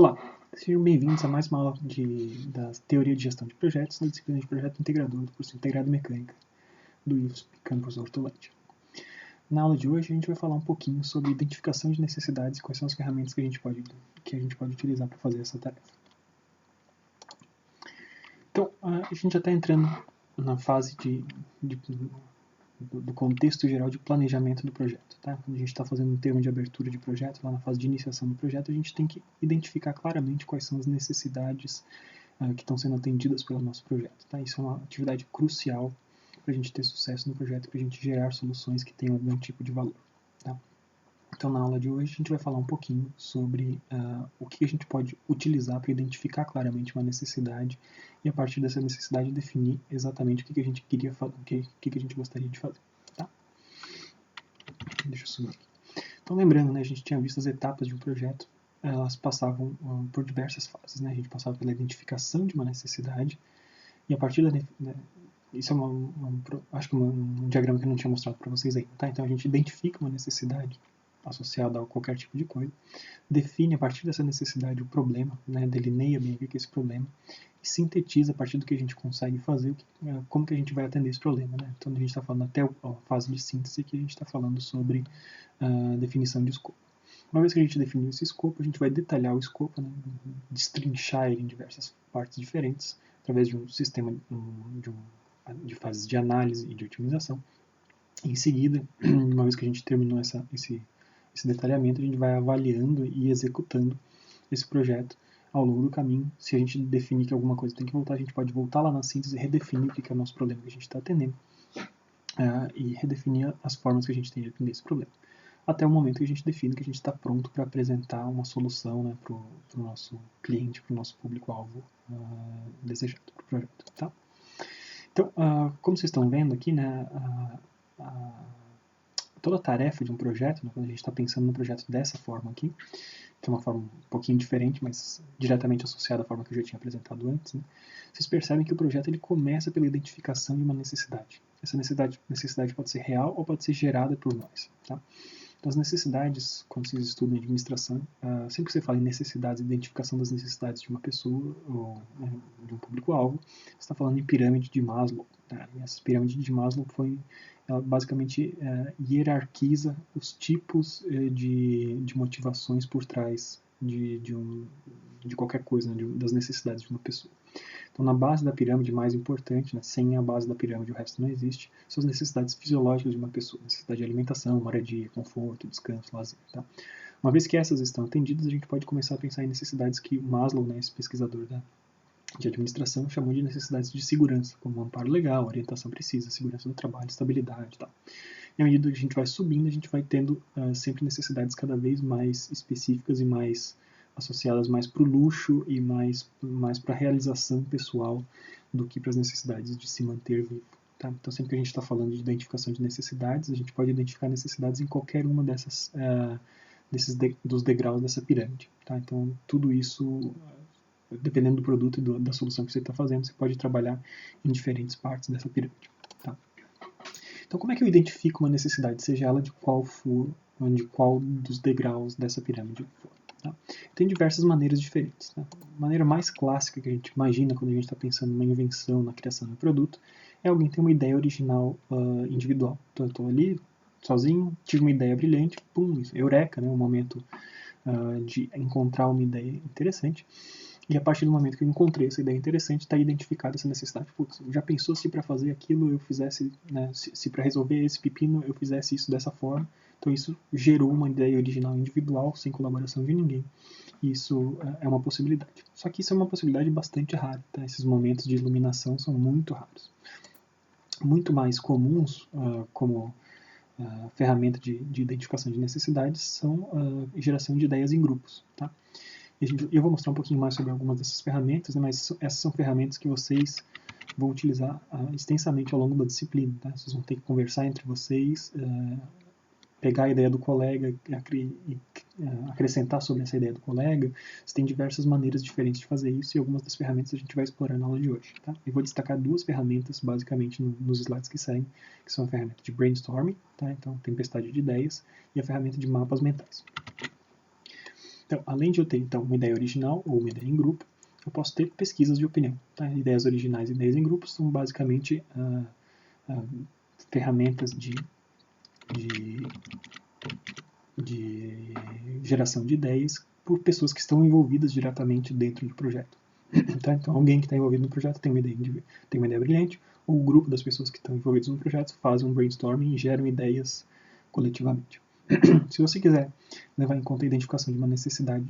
Olá, sejam bem-vindos a mais uma aula da Teoria de Gestão de Projetos da disciplina de Projeto Integrador do curso Integrado Mecânica do IFSP Campus Hortolândia. Na aula de hoje a gente vai falar um pouquinho sobre identificação de necessidades e quais são as ferramentas que a gente pode utilizar para fazer essa tarefa. Então, a gente já está entrando na fase do contexto geral de planejamento do projeto. Tá? Quando a gente está fazendo um termo de abertura de projeto, lá na fase de iniciação do projeto, a gente tem que identificar claramente quais são as necessidades que estão sendo atendidas pelo nosso projeto. Tá? Isso é uma atividade crucial para a gente ter sucesso no projeto, para a gente gerar soluções que tenham algum tipo de valor. Tá? Então, na aula de hoje, a gente vai falar um pouquinho sobre o que a gente pode utilizar para identificar claramente uma necessidade e, a partir dessa necessidade, definir exatamente o que a gente queria fazer, o que a gente gostaria de fazer. Tá? Deixa eu sumir aqui. Então, lembrando, né, a gente tinha visto as etapas de um projeto, elas passavam por diversas fases. Né? A gente passava pela identificação de uma necessidade e, a partir da... Isso é acho que um diagrama que eu não tinha mostrado para vocês ainda. Tá? Então, a gente identifica uma necessidade associada a qualquer tipo de coisa, define a partir dessa necessidade o problema, né, delineia bem o que é esse problema, e sintetiza a partir do que a gente consegue fazer, como que a gente vai atender esse problema. Né? Então a gente está falando até a fase de síntese, que a gente está falando sobre definição de escopo. Uma vez que a gente definiu esse escopo, a gente vai detalhar o escopo, né, destrinchar ele em diversas partes diferentes, através de um sistema de fases de análise e de otimização. Em seguida, uma vez que a gente terminou esse detalhamento, a gente vai avaliando e executando esse projeto ao longo do caminho. Se a gente definir que alguma coisa tem que voltar, a gente pode voltar lá na síntese e redefinir o que é o nosso problema que a gente está atendendo e redefinir as formas que a gente tem de atender esse problema. Até o momento que a gente define que a gente está pronto para apresentar uma solução, né, para o nosso cliente, para o nosso público-alvo desejado para o projeto. Tá? Então, como vocês estão vendo aqui, né, toda a tarefa de um projeto, né, quando a gente está pensando no projeto dessa forma aqui, que é uma forma um pouquinho diferente, mas diretamente associada à forma que eu já tinha apresentado antes, né, vocês percebem que o projeto ele começa pela identificação de uma necessidade. Essa necessidade pode ser real ou pode ser gerada por nós. Tá? Então, as necessidades, quando vocês estudam em administração, sempre que você fala em necessidades, identificação das necessidades de uma pessoa ou de um público-alvo, você está falando em pirâmide de Maslow. Tá? E essa pirâmide de Maslow ela basicamente hierarquiza os tipos de motivações por trás de qualquer coisa, né, das necessidades de uma pessoa. Então, na base da pirâmide mais importante, né, sem a base da pirâmide o resto não existe, são as necessidades fisiológicas de uma pessoa. Necessidade de alimentação, moradia, conforto, descanso, lazer. Tá? Uma vez que essas estão atendidas, a gente pode começar a pensar em necessidades que o Maslow, né, esse pesquisador de administração, chamou de necessidades de segurança, como amparo legal, orientação precisa, segurança do trabalho, estabilidade e tal. E à medida que a gente vai subindo, a gente vai tendo sempre necessidades cada vez mais específicas e mais associadas mais para o luxo e mais para a realização pessoal do que para as necessidades de se manter vivo. Tá? Então, sempre que a gente está falando de identificação de necessidades, a gente pode identificar necessidades em qualquer uma dos degraus dessa pirâmide. Tá? Então, tudo isso, dependendo do produto e da solução que você está fazendo, você pode trabalhar em diferentes partes dessa pirâmide. Tá? Então, como é que eu identifico uma necessidade, seja ela de qual dos degraus dessa pirâmide for? Tá? Tem diversas maneiras diferentes. Tá? A maneira mais clássica que a gente imagina quando a gente está pensando numa invenção, na criação de um produto, é alguém ter uma ideia original individual. Então, eu estou ali, sozinho, tive uma ideia brilhante, pum, eureka, né, um momento de encontrar uma ideia interessante. E a partir do momento que eu encontrei essa ideia interessante, está identificada essa necessidade. Putz, já pensou se para fazer aquilo eu fizesse, né, se para resolver esse pepino eu fizesse isso dessa forma? Então isso gerou uma ideia original individual, sem colaboração de ninguém. E isso é uma possibilidade. Só que isso é uma possibilidade bastante rara. Tá? Esses momentos de iluminação são muito raros. Muito mais comuns, como ferramenta de identificação de necessidades, são a geração de ideias em grupos. Tá? Eu vou mostrar um pouquinho mais sobre algumas dessas ferramentas, né, mas essas são ferramentas que vocês vão utilizar extensamente ao longo da disciplina. Tá? Vocês vão ter que conversar entre vocês, pegar a ideia do colega e acrescentar sobre essa ideia do colega. Você tem diversas maneiras diferentes de fazer isso e algumas das ferramentas a gente vai explorar na aula de hoje. Tá? Eu vou destacar duas ferramentas, basicamente, nos slides que seguem, que são a ferramenta de brainstorming, tá? Então tempestade de ideias, e a ferramenta de mapas mentais. Então, além de eu ter então, uma ideia original ou uma ideia em grupo, eu posso ter pesquisas de opinião. Tá? Ideias originais e ideias em grupo são basicamente ferramentas de geração de ideias por pessoas que estão envolvidas diretamente dentro do projeto. Tá? Então, alguém que está envolvido no projeto tem uma ideia brilhante, ou o grupo das pessoas que estão envolvidas no projeto fazem um brainstorming e geram ideias coletivamente. Se você quiser levar em conta a identificação de uma necessidade,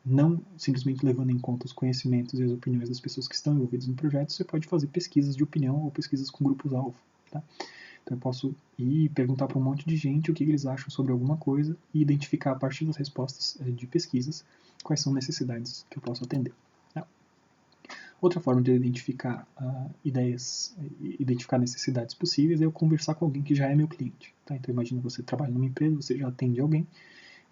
não simplesmente levando em conta os conhecimentos e as opiniões das pessoas que estão envolvidas no projeto, você pode fazer pesquisas de opinião ou pesquisas com grupos-alvo. Tá? Então eu posso ir perguntar para um monte de gente o que eles acham sobre alguma coisa e identificar a partir das respostas de pesquisas quais são necessidades que eu posso atender. Tá? Outra forma de identificar identificar necessidades possíveis é eu conversar com alguém que já é meu cliente. Tá? Então imagina você trabalha numa empresa, você já atende alguém,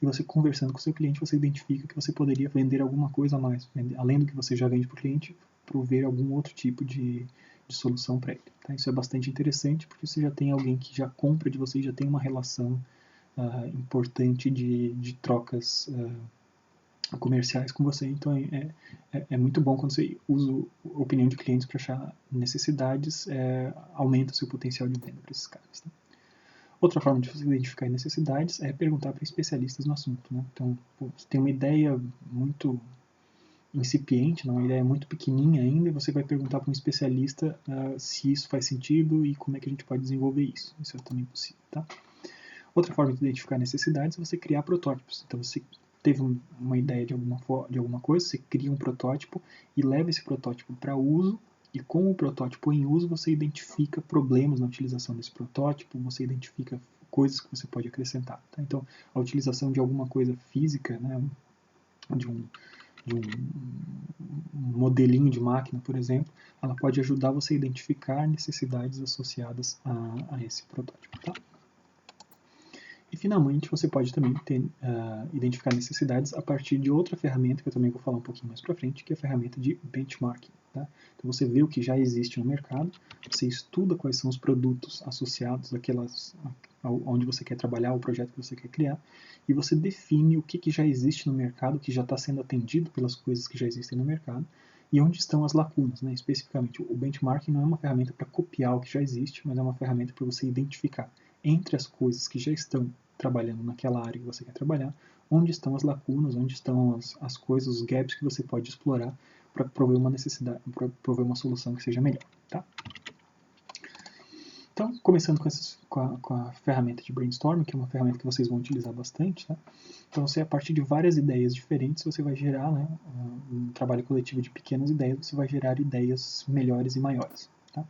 e você conversando com o seu cliente, você identifica que você poderia vender alguma coisa a mais, além do que você já vende para o cliente, prover algum outro tipo de solução para ele. Tá? Isso é bastante interessante, porque você já tem alguém que já compra de você, já tem uma relação importante de trocas comerciais com você. Então é muito bom quando você usa a opinião de clientes para achar necessidades, aumenta o seu potencial de venda para esses caras. Tá? Outra forma de você identificar necessidades é perguntar para especialistas no assunto. Né? Então, você tem uma ideia muito incipiente, uma ideia muito pequenininha ainda, e você vai perguntar para um especialista se isso faz sentido e como é que a gente pode desenvolver isso. Isso é também possível. Tá? Outra forma de identificar necessidades é você criar protótipos. Então, você teve uma ideia de alguma coisa, você cria um protótipo e leva esse protótipo para uso, e com o protótipo em uso você identifica problemas na utilização desse protótipo, você identifica coisas que você pode acrescentar. Tá? Então, a utilização de alguma coisa física, né, de um modelinho de máquina, por exemplo, ela pode ajudar você a identificar necessidades associadas a esse protótipo. Tá? E, finalmente, você pode também identificar necessidades a partir de outra ferramenta, que eu também vou falar um pouquinho mais para frente, que é a ferramenta de benchmarking. Tá? Então, você vê o que já existe no mercado, você estuda quais são os produtos associados onde você quer trabalhar, o projeto que você quer criar, e você define o que já existe no mercado, o que já está sendo atendido pelas coisas que já existem no mercado, e onde estão as lacunas. Né? Especificamente, o benchmarking não é uma ferramenta para copiar o que já existe, mas é uma ferramenta para você identificar entre as coisas que já estão trabalhando naquela área que você quer trabalhar, onde estão as lacunas, onde estão as coisas, os gaps que você pode explorar para prover uma necessidade, para prover uma solução que seja melhor. Tá? Então, começando com a ferramenta de brainstorming, que é uma ferramenta que vocês vão utilizar bastante, tá? Então, a partir de várias ideias diferentes, você vai gerar, né, um trabalho coletivo de pequenas ideias, você vai gerar ideias melhores e maiores. Tá?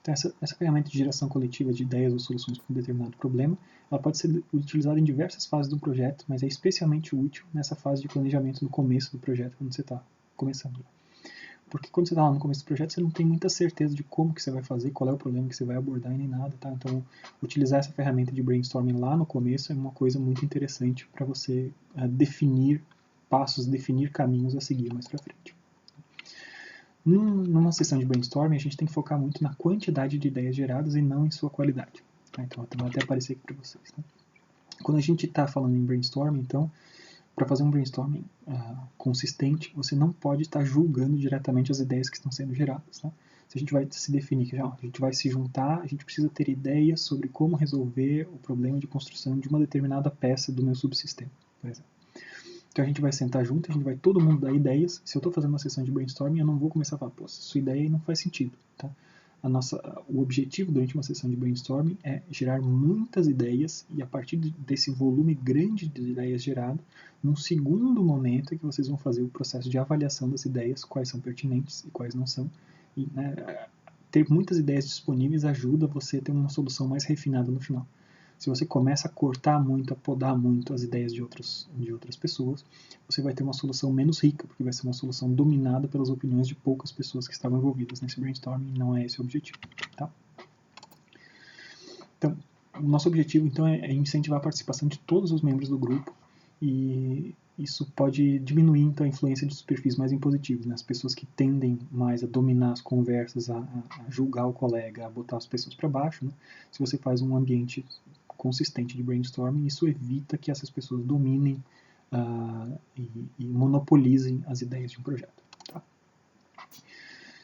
Então, essa ferramenta de geração coletiva de ideias ou soluções para um determinado problema, ela pode ser utilizada em diversas fases do projeto, mas é especialmente útil nessa fase de planejamento no começo do projeto, quando você está começando. Porque quando você está lá no começo do projeto, você não tem muita certeza de como que você vai fazer, qual é o problema que você vai abordar e nem nada. Tá? Então, utilizar essa ferramenta de brainstorming lá no começo é uma coisa muito interessante para você definir passos, definir caminhos a seguir mais para frente. Numa sessão de brainstorming, a gente tem que focar muito na quantidade de ideias geradas e não em sua qualidade. Tá? Então, vai até aparecer aqui para vocês. Tá? Quando a gente está falando em brainstorming, então, para fazer um brainstorming consistente, você não pode estar julgando diretamente as ideias que estão sendo geradas. Tá? Se a gente vai se definir que a gente vai se juntar, a gente precisa ter ideias sobre como resolver o problema de construção de uma determinada peça do meu subsistema, por exemplo. Então a gente vai sentar junto, a gente vai todo mundo dar ideias. Se eu estou fazendo uma sessão de brainstorming, eu não vou começar a falar, pô, sua ideia aí não faz sentido. Tá? O objetivo durante uma sessão de brainstorming é gerar muitas ideias e a partir desse volume grande de ideias gerado, num segundo momento é que vocês vão fazer o processo de avaliação das ideias, quais são pertinentes e quais não são. E, né, ter muitas ideias disponíveis ajuda você a ter uma solução mais refinada no final. Se você começa a cortar muito, a podar muito as ideias de outras pessoas, você vai ter uma solução menos rica, porque vai ser uma solução dominada pelas opiniões de poucas pessoas que estavam envolvidas nesse brainstorming, e não é esse o objetivo. Tá? Então, o nosso objetivo então, é incentivar a participação de todos os membros do grupo, e isso pode diminuir então, a influência dos perfis mais impositivos, né? As pessoas que tendem mais a dominar as conversas, a julgar o colega, a botar as pessoas para baixo. Né? Se você faz um ambiente consistente de brainstorming, isso evita que essas pessoas dominem e monopolizem as ideias de um projeto. Tá?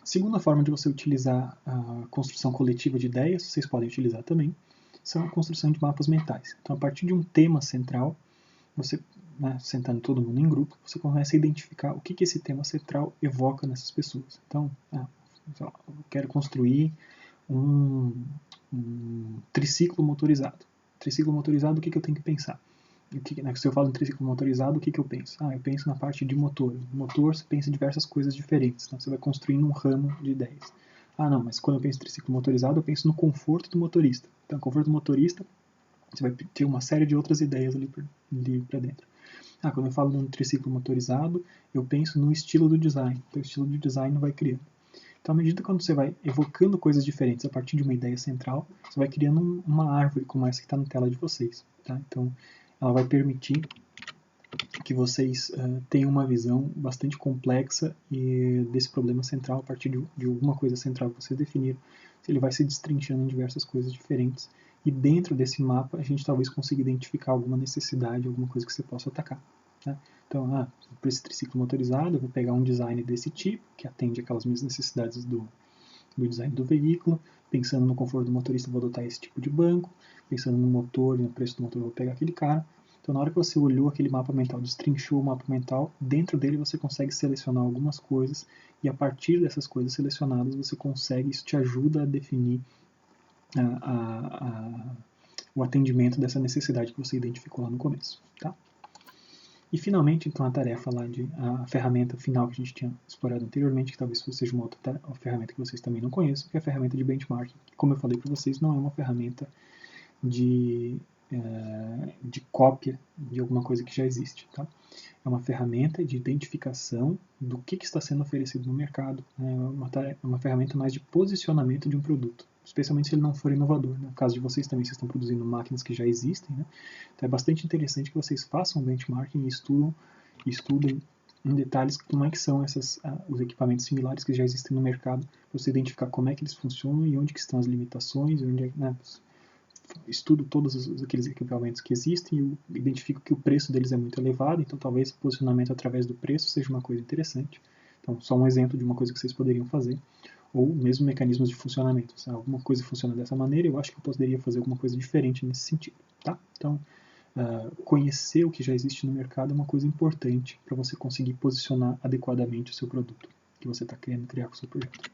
Segunda forma de você utilizar a construção coletiva de ideias, vocês podem utilizar também, são a construção de mapas mentais. Então, a partir de um tema central, você, sentando todo mundo em grupo, você começa a identificar o que esse tema central evoca nessas pessoas. Então, eu quero construir um triciclo motorizado. Triciclo motorizado, o que eu tenho que pensar? Se eu falo em triciclo motorizado, o que eu penso? Eu penso na parte de motor. Motor, você pensa em diversas coisas diferentes. Então, você vai construindo um ramo de ideias. Não, mas quando eu penso em triciclo motorizado, eu penso no conforto do motorista. Então, conforto do motorista, você vai ter uma série de outras ideias ali para dentro. Quando eu falo de um triciclo motorizado, eu penso no estilo do design. Então, o estilo do design vai criando. Então, à medida que você vai evocando coisas diferentes a partir de uma ideia central, você vai criando uma árvore como essa que está na tela de vocês. Tá? Então, ela vai permitir que vocês tenham uma visão bastante complexa desse problema central a partir de alguma coisa central que vocês definiram. Ele vai se destrinchando em diversas coisas diferentes. E dentro desse mapa, a gente talvez consiga identificar alguma necessidade, alguma coisa que você possa atacar. Né? Então, para esse triciclo motorizado, eu vou pegar um design desse tipo, que atende aquelas minhas necessidades do design do veículo. Pensando no conforto do motorista, eu vou adotar esse tipo de banco. Pensando no motor e no preço do motor, eu vou pegar aquele cara. Então, na hora que você olhou aquele mapa mental, destrinchou o mapa mental, dentro dele você consegue selecionar algumas coisas e a partir dessas coisas selecionadas você consegue, isso te ajuda a definir o atendimento dessa necessidade que você identificou lá no começo. Tá? E finalmente, então, a tarefa lá a ferramenta final que a gente tinha explorado anteriormente, que talvez seja uma outra ferramenta que vocês também não conheçam, que é a ferramenta de benchmarking. Como eu falei para vocês, não é uma ferramenta de cópia de alguma coisa que já existe. Tá? É uma ferramenta de identificação do que está sendo oferecido no mercado. É uma ferramenta mais de posicionamento de um produto, especialmente se ele não for inovador. No caso de vocês também, vocês estão produzindo máquinas que já existem. Né? Então é bastante interessante que vocês façam um benchmarking e estudem em detalhes como é que são os equipamentos similares que já existem no mercado, para você identificar como é que eles funcionam e onde que estão as limitações, estudo todos aqueles equipamentos que existem e identifico que o preço deles é muito elevado, então talvez o posicionamento através do preço seja uma coisa interessante. Então, só um exemplo de uma coisa que vocês poderiam fazer. Ou mesmo mecanismos de funcionamento. Se alguma coisa funciona dessa maneira, eu acho que eu poderia fazer alguma coisa diferente nesse sentido. Tá? Então, conhecer o que já existe no mercado é uma coisa importante para você conseguir posicionar adequadamente o seu produto que você está querendo criar com o seu projeto.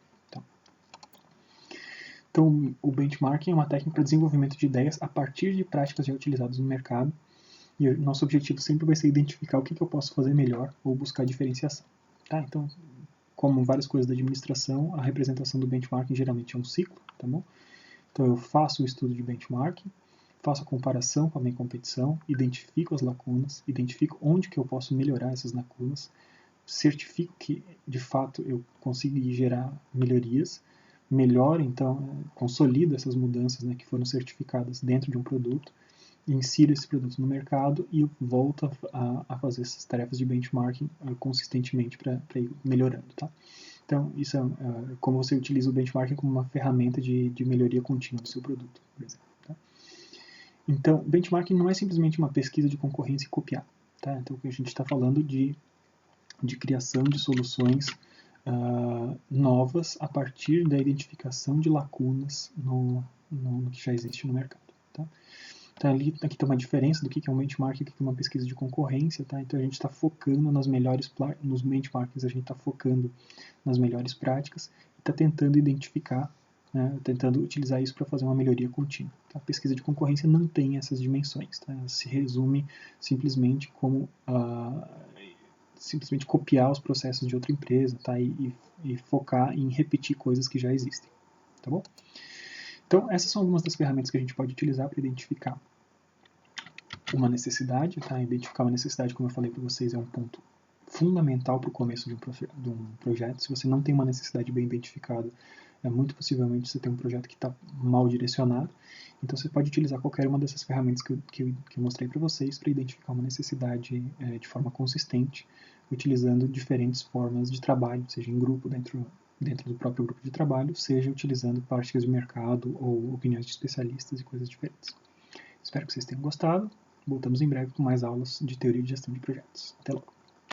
Então, o benchmarking é uma técnica para desenvolvimento de ideias a partir de práticas já utilizadas no mercado. E o nosso objetivo sempre vai ser identificar o que eu posso fazer melhor ou buscar diferenciação. Tá? Então, como várias coisas da administração, a representação do benchmarking geralmente é um ciclo. Tá bom? Então, eu faço o estudo de benchmarking, faço a comparação com a minha competição, identifico as lacunas, identifico onde que eu posso melhorar essas lacunas, certifico que, de fato, eu consegui gerar melhorias, melhora, então, consolida essas mudanças, né, que foram certificadas dentro de um produto, insiro esse produto no mercado e volto a fazer essas tarefas de benchmarking consistentemente para ir melhorando. Tá? Então, isso é como você utiliza o benchmarking como uma ferramenta de melhoria contínua do seu produto, por exemplo. Tá? Então, benchmarking não é simplesmente uma pesquisa de concorrência e copiar. Tá? Então, a gente está falando de criação de soluções novas a partir da identificação de lacunas no que já existe no mercado. Tá? Então, aqui tem uma diferença do que é um benchmarking e o que é uma pesquisa de concorrência. Tá? Então, a gente está focando nos benchmarkings, a gente está focando nas melhores práticas e está tentando identificar, tentando utilizar isso para fazer uma melhoria contínua. Tá? A pesquisa de concorrência não tem essas dimensões. Tá? Ela se resume simplesmente como simplesmente copiar os processos de outra empresa, tá? E focar em repetir coisas que já existem, tá bom? Então, essas são algumas das ferramentas que a gente pode utilizar para identificar uma necessidade, tá? Identificar uma necessidade, como eu falei para vocês, é um ponto fundamental para o começo de um projeto. Se você não tem uma necessidade bem identificada, muito possivelmente você tem um projeto que está mal direcionado. Então você pode utilizar qualquer uma dessas ferramentas que eu mostrei para vocês para identificar uma necessidade de forma consistente, utilizando diferentes formas de trabalho, seja em grupo, dentro do próprio grupo de trabalho, seja utilizando práticas de mercado ou opiniões de especialistas e coisas diferentes. Espero que vocês tenham gostado. Voltamos em breve com mais aulas de teoria de gestão de projetos. Até logo!